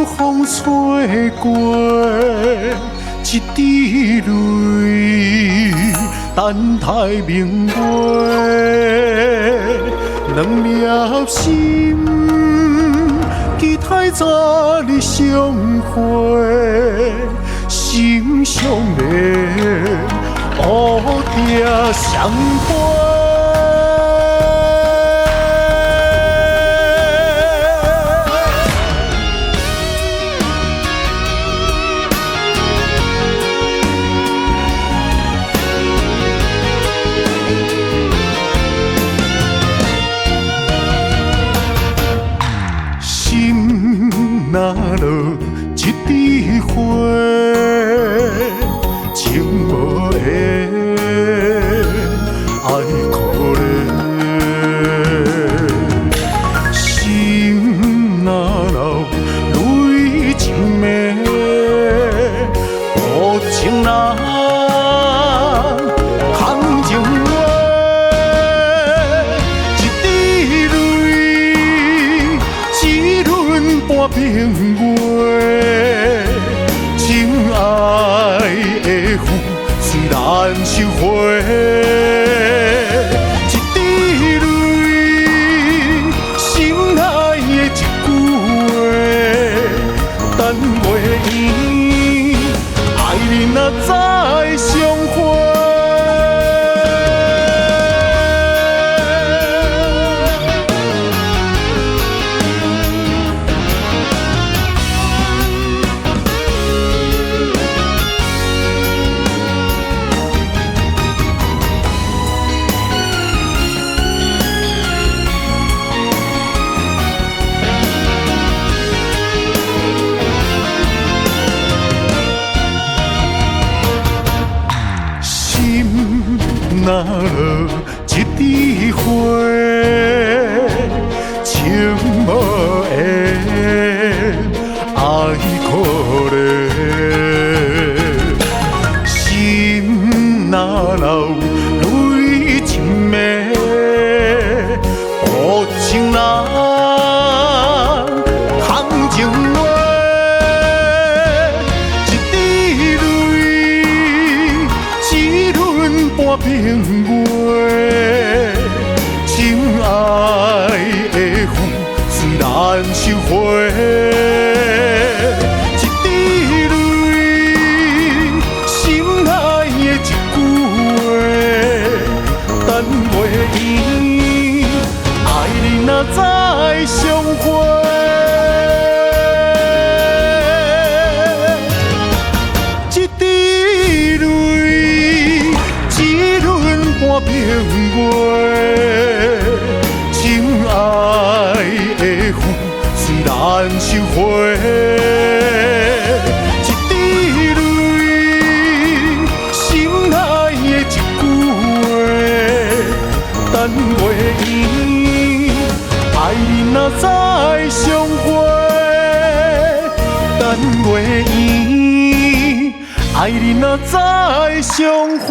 秋风吹过，一滴泪，等待明月。两粒心，期待早日相会，心相连，乌定相陪。若落一枝花，情无缘，爱可怜。心若流泪情绵，无情人空情话，一滴泪，一轮半冰月，情爱的风虽然收回，一滴泪，心爱的一句话，等月圆，爱人若再相会。若落一枝花，情无缘，爱可怜。心若流泪情绵，无情人空情话，一滴泪，一轮半冰月，情爱的风虽然收回，一滴泪，心爱的一句话，等月圆，爱人若再相会。一滴泪，一轮半冰月，情爱的风虽然收回，一滴泪，心爱的一句话，等月圆，爱人若再相会，等月圆，爱人若再相会。